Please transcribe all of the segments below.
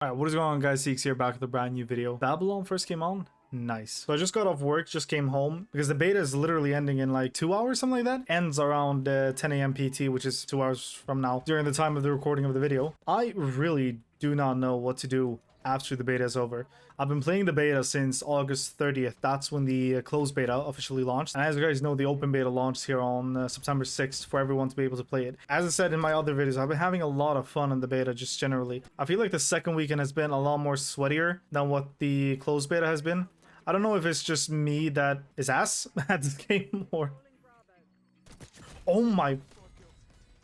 Alright, what is going on, guys? Seeks here, back with a brand new video. Babylon first came on? Nice. So I just got off work, just came home, because the beta is literally ending in like 2 hours, something like that. Ends around 10 a.m. PT, which is 2 hours from now, during the time of the recording of the video. I really do not know what to do after the beta is over. I've been playing the beta since August 30th. That's when the closed beta officially launched. And as you guys know, the open beta launched here on September 6th for everyone to be able to play it. As I said in my other videos, I've been having a lot of fun in the beta just generally. I feel like the second weekend has been a lot more sweatier than what the closed beta has been. I don't know if it's just me that is ass at this game or... Oh my...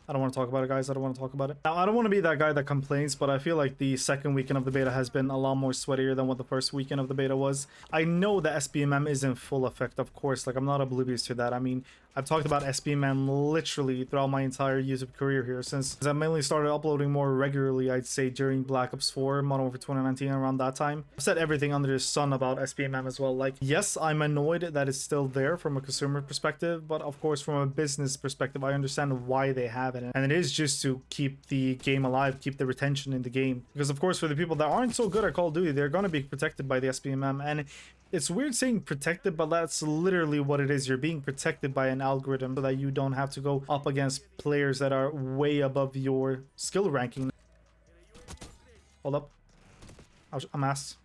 I don't want to talk about it, guys. I don't want to talk about it. Now, I don't want to be that guy that complains, but I feel like the second weekend of the beta has been a lot more sweatier than what the first weekend of the beta was. I know the SBMM is in full effect, of course. Like, I'm not oblivious to that. I mean, I've talked about SBMM literally throughout my entire YouTube career here since I mainly started uploading more regularly, I'd say, during Black Ops 4, Modern Warfare 2019, around that time. I've said everything under the sun about SBMM as well. Like, yes, I'm annoyed that it's still there from a consumer perspective, but of course, from a business perspective, I understand why they have it. And it is just to keep the game alive, keep the retention in the game. Because of course, for the people that aren't so good at Call of Duty, they're going to be protected by the SBMM. And it's weird saying protected, but that's literally what it is. You're being protected by an algorithm so that you don't have to go up against players that are way above your skill ranking. Hold up. I'm asked.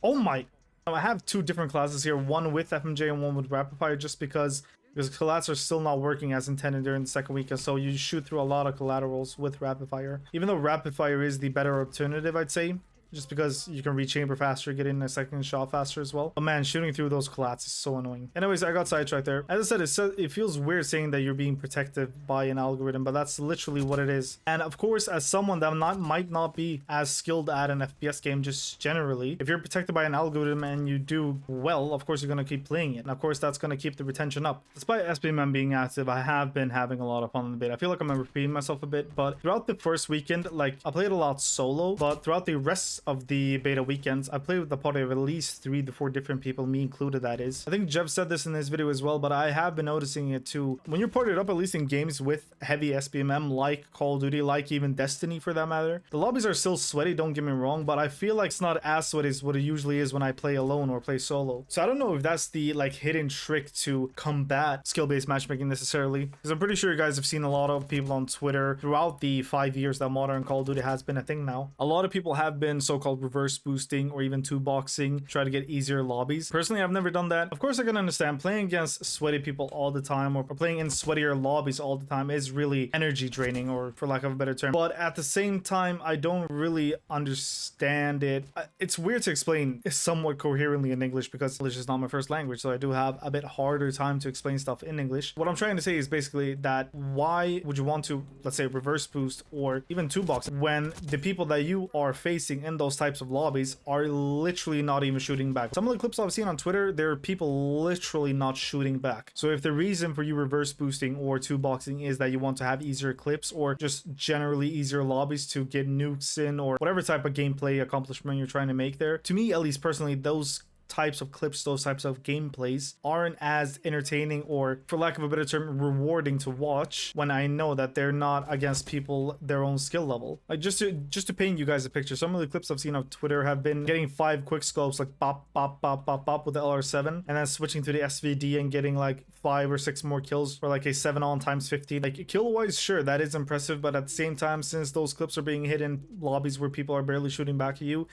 Oh my. I have two different classes here, one with FMJ and one with Rapid Fire, just because collats are still not working as intended during the second week, and so you shoot through a lot of collaterals with Rapid Fire. Even though Rapid Fire is the better alternative, I'd say, just because you can rechamber faster, get in a second shot faster as well. But man, shooting through those collats is so annoying. Anyways, I got sidetracked there. As I said, it feels weird saying that you're being protected by an algorithm, but that's literally what it is. And of course, as someone that might not be as skilled at an FPS game just generally, if you're protected by an algorithm and you do well, of course you're going to keep playing it. And of course, that's going to keep the retention up. Despite SBMM being active, I have been having a lot of fun in the beta. I feel like I'm repeating myself a bit, but throughout the first weekend, like, I played a lot solo, but throughout the rest of the beta weekends, I played with a party of at least 3 to 4 different people, me included, that is. I think Jeff said this in his video as well, but I have been noticing it too. When you're partied up, at least in games with heavy SBMM, like Call of Duty, like even Destiny for that matter, the lobbies are still sweaty, don't get me wrong, but I feel like it's not as sweaty as what it usually is when I play alone or play solo. So I don't know if that's the like hidden trick to combat skill-based matchmaking necessarily, because I'm pretty sure you guys have seen a lot of people on Twitter throughout the 5 years that modern Call of Duty has been a thing now. A lot of people have been so-called reverse boosting or even two boxing, try to get easier lobbies. Personally, I've never done that. Of course, I can understand playing against sweaty people all the time or playing in sweatier lobbies all the time is really energy draining, or for lack of a better term. But at the same time, I don't really understand it. It's weird to explain somewhat coherently in English because English is not my first language, so I do have a bit harder time to explain stuff in English. What I'm trying to say is basically that why would you want to, let's say, reverse boost or even two box when the people that you are facing in those types of lobbies are literally not even shooting back? Some of the clips I've seen on Twitter, there are people literally not shooting back. So if the reason for you reverse boosting or two boxing is that you want to have easier clips or just generally easier lobbies to get nukes in or whatever type of gameplay accomplishment you're trying to make there, to me at least personally, those types of clips, those types of gameplays aren't as entertaining or, for lack of a better term, rewarding to watch when I know that they're not against people their own skill level. Like, just to paint you guys a picture, some of the clips I've seen on Twitter have been getting 5 quick scopes, like bop bop bop bop bop with the LR7, and then switching to the SVD and getting like 5 or 6 more kills for like a 7 on times 50. Like, kill wise, sure, that is impressive, but at the same time, since those clips are being hit in lobbies where people are barely shooting back at you,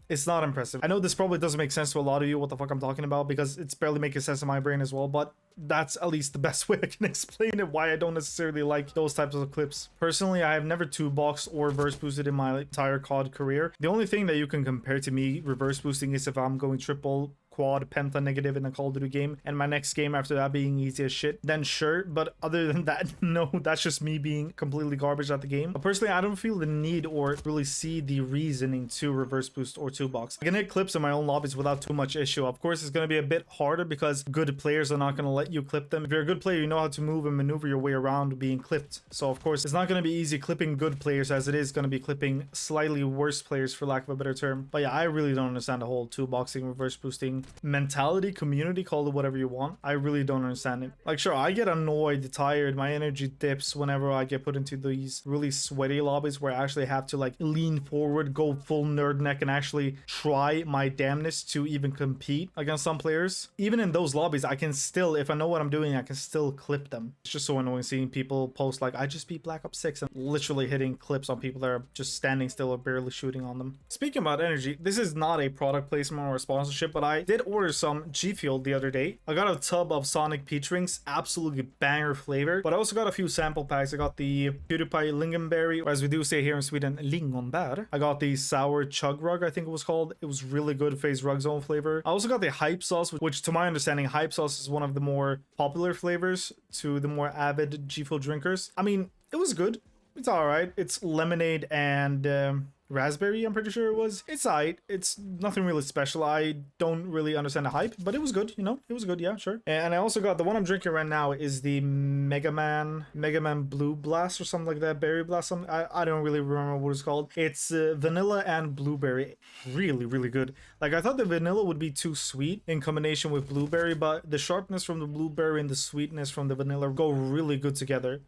it's not impressive. I know this probably doesn't make sense to a lot of you what the fuck I'm talking about, because it's barely making sense in my brain as well, but that's at least the best way I can explain it, why I don't necessarily like those types of clips. Personally, I have never two boxed or reverse boosted in my entire COD career. The only thing that you can compare to me reverse boosting is if I'm going triple, quad, penta negative in a Call of Duty game, and my next game after that being easy as shit, then sure. But other than that, no, that's just me being completely garbage at the game. But personally, I don't feel the need or really see the reasoning to reverse boost or two box. I can hit clips in my own lobbies without too much issue. Of course, it's going to be a bit harder because good players are not going to let you clip them. If you're a good player, you know how to move and maneuver your way around being clipped. So of course, it's not going to be easy clipping good players as it is going to be clipping slightly worse players, for lack of a better term. But yeah, I really don't understand the whole two boxing, reverse boosting, mentality, community, call it whatever you want. I really don't understand it. Like, sure, I get annoyed, tired, my energy dips whenever I get put into these really sweaty lobbies where I actually have to like lean forward, go full nerd neck, and actually try my damnness to even compete against some players. Even in those lobbies, I can still, if I know what I'm doing, I can still clip them. It's just so annoying seeing people post like, I just beat Black Ops 6, and literally hitting clips on people that are just standing still or barely shooting on them. Speaking about energy, this is not a product placement or a sponsorship, but I did order some G Fuel the other day. I got a tub of Sonic Peach Rings, absolutely banger flavor, but I also got a few sample packs. I got the PewDiePie Lingonberry, or as we do say here in Sweden, Lingonbär. I got the Sour Chug Rug, I think it was called. It was really good FaZe Rug Zone flavor. I also got the Hype Sauce, which to my understanding, Hype Sauce is one of the more popular flavors to the more avid G Fuel drinkers. I mean, it was good. It's alright. It's lemonade and raspberry, I'm pretty sure it was. It's alright. It's nothing really special. I don't really understand the hype, but it was good, you know? It was good, yeah, sure. And I also got, the one I'm drinking right now is the Mega Man Blue Blast or something like that. Berry Blast, something. I don't really remember what it's called. It's vanilla and blueberry. Really, really good. Like, I thought the vanilla would be too sweet in combination with blueberry, but the sharpness from the blueberry and the sweetness from the vanilla go really good together.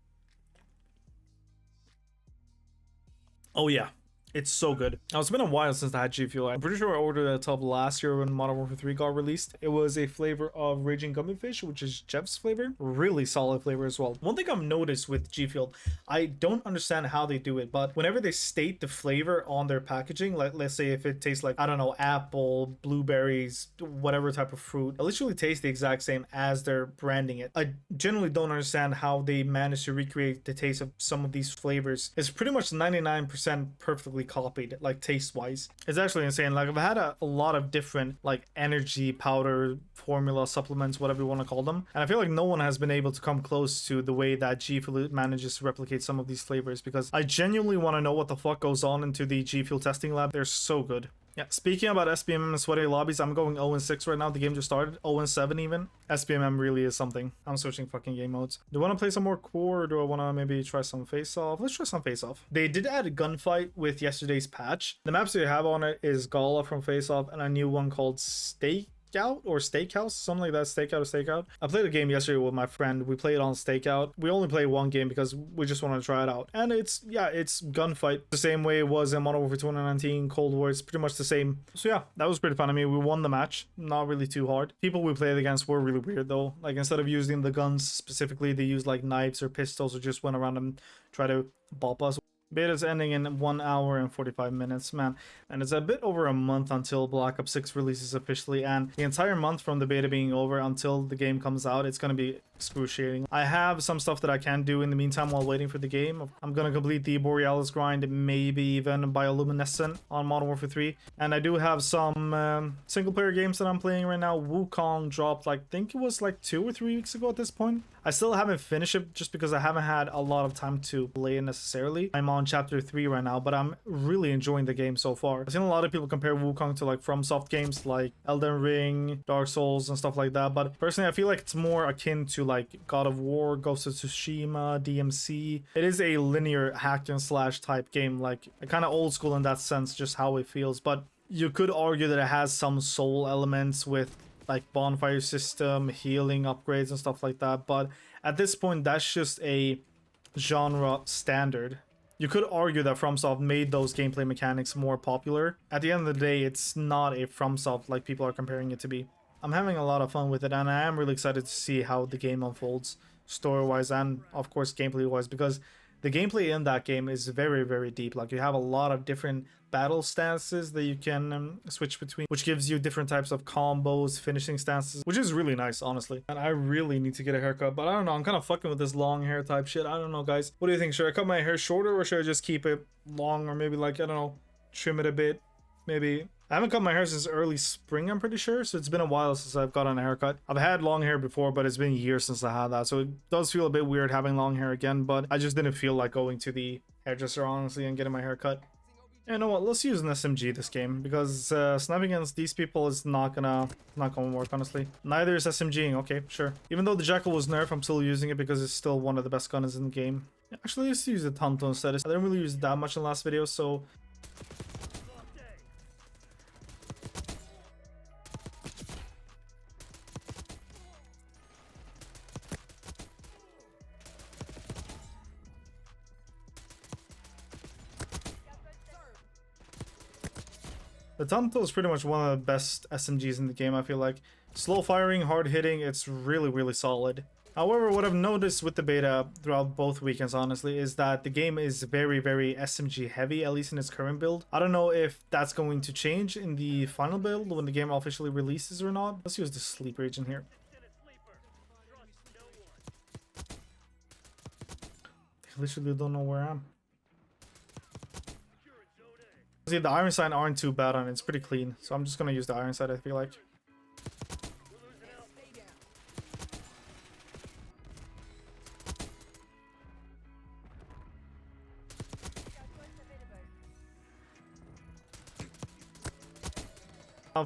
Oh yeah, it's so good. Now, it's been a while since I had G Fuel. I'm pretty sure I ordered a tub last year when Modern Warfare 3 got released. It was a flavor of Raging Gummy Fish, which is Jeff's flavor. Really solid flavor as well. One thing I've noticed with G Fuel, I don't understand how they do it, but whenever they state the flavor on their packaging, like let's say if it tastes like, I don't know, apple, blueberries, whatever type of fruit, it literally tastes the exact same as they're branding it. I generally don't understand how they manage to recreate the taste of some of these flavors. It's pretty much 99% perfectly copied, like taste wise. It's actually insane. Like, I've had a lot of different like energy powder formula supplements, whatever you want to call them, and I feel like no one has been able to come close to the way that G Fuel manages to replicate some of these flavors, because I genuinely want to know what the fuck goes on into the G Fuel testing lab. They're so good. Yeah, speaking about SBMM and sweaty lobbies, I'm going 0-6 right now. The game just started. 0-7 even. SBMM really is something. I'm switching fucking game modes. Do I want to play some more core, or do I want to maybe try some face-off? Let's try some face-off. They did add a gunfight with yesterday's patch. The maps they have on it is Gala from face-off and a new one called Stakeout or Steakhouse, something like that. Stakeout. I played a game yesterday with my friend. We played on Stakeout. We only played one game because we just wanted to try it out, and it's gunfight the same way it was in Modern Warfare 2019 Cold War. It's pretty much the same. So yeah, that was pretty fun. I mean, we won the match, not really too hard. People we played against were really weird though. Like, instead of using the guns specifically, they used like knives or pistols, or just went around and try to bop us. Beta's ending in 1 hour and 45 minutes, man. And it's a bit over a month until Black Ops 6 releases officially, and the entire month from the beta being over until the game comes out, it's gonna be excruciating. I have some stuff that I can do in the meantime while waiting for the game. I'm gonna complete the Borealis grind, maybe even Bioluminescent on Modern Warfare 3. And I do have some single player games that I'm playing right now. Wukong dropped, like, I think it was like 2 or 3 weeks ago at this point. I still haven't finished it just because I haven't had a lot of time to play it necessarily. I'm on chapter 3 right now, but I'm really enjoying the game so far. I've seen a lot of people compare Wukong to like FromSoft games like Elden Ring, Dark Souls, and stuff like that, but personally I feel like it's more akin to like God of War, Ghost of Tsushima, DMC. It is a linear hack and slash type game, like kind of old school in that sense, just how it feels, but you could argue that it has some soul elements with like bonfire system, healing upgrades and stuff like that, but at this point that's just a genre standard. You could argue that FromSoft made those gameplay mechanics more popular. At the end of the day, it's not a FromSoft like people are comparing it to be. I'm having a lot of fun with it, and I am really excited to see how the game unfolds, story-wise and of course gameplay-wise, because the gameplay in that game is very, very deep. Like, you have a lot of different battle stances that you can switch between, which gives you different types of combos, finishing stances, which is really nice, honestly. And I really need to get a haircut, but I don't know, I'm kind of fucking with this long hair type shit. I don't know, guys. What do you think? Should I cut my hair shorter, or should I just keep it long, or maybe like, I don't know, trim it a bit? Maybe. I haven't cut my hair since early spring, I'm pretty sure, so it's been a while since I've gotten a haircut. I've had long hair before, but it's been years since I had that, so it does feel a bit weird having long hair again, but I just didn't feel like going to the hairdresser, honestly, and getting my hair cut. You know what, let's use an SMG this game, because sniping against these people is not gonna work, honestly. Neither is SMGing, okay, sure. Even though the Jackal was nerfed, I'm still using it because it's still one of the best guns in the game. Actually, let's use the Tanto instead. I didn't really use it that much in the last video, so... The Tanto is pretty much one of the best SMGs in the game, I feel like. Slow firing, hard hitting, it's really, really solid. However, what I've noticed with the beta throughout both weekends, honestly, is that the game is very, very SMG heavy, at least in its current build. I don't know if that's going to change in the final build when the game officially releases or not. Let's use the sleeper agent here. I literally don't know where I am. See, the iron sight aren't too bad on it. It's pretty clean. So I'm just going to use the iron sight, I feel like.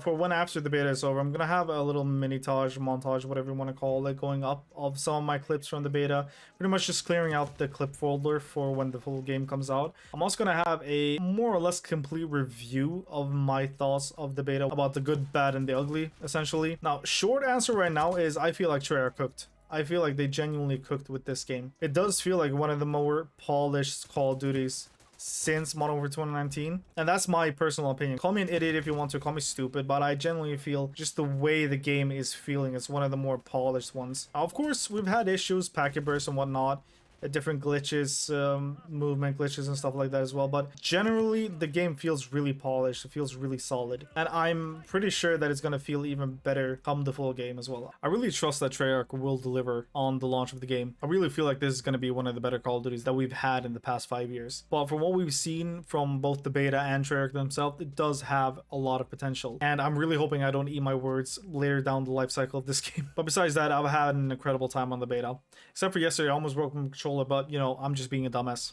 For when after the beta is over, I'm gonna have a little mini-tage, montage, whatever you want to call it, going up of some of my clips from the beta. Pretty much just clearing out the clip folder for when the full game comes out. I'm also gonna have a more or less complete review of my thoughts of the beta, about the good, bad, and the ugly, essentially. Now, short answer right now is I feel like Treyarch cooked. I feel like they genuinely cooked with this game. It does feel like one of the more polished Call of Duties since Modern Warfare 2019, and that's my personal opinion. Call me an idiot if you want to, call me stupid, but I genuinely feel just the way the game is feeling is one of the more polished ones. Now, of course, we've had issues, packet bursts and whatnot, different glitches, movement glitches and stuff like that as well, but generally the game feels really polished. It feels really solid, and I'm pretty sure that it's going to feel even better come the full game as well. I really trust that Treyarch will deliver on the launch of the game. I really feel like this is going to be one of the better Call of Duties that we've had in the past 5 years, but from what we've seen from both the beta and Treyarch themselves, it does have a lot of potential, and I'm really hoping I don't eat my words later down the life cycle of this game. But besides that, I've had an incredible time on the beta, except for yesterday I almost broke my controller, but you know, I'm just being a dumbass.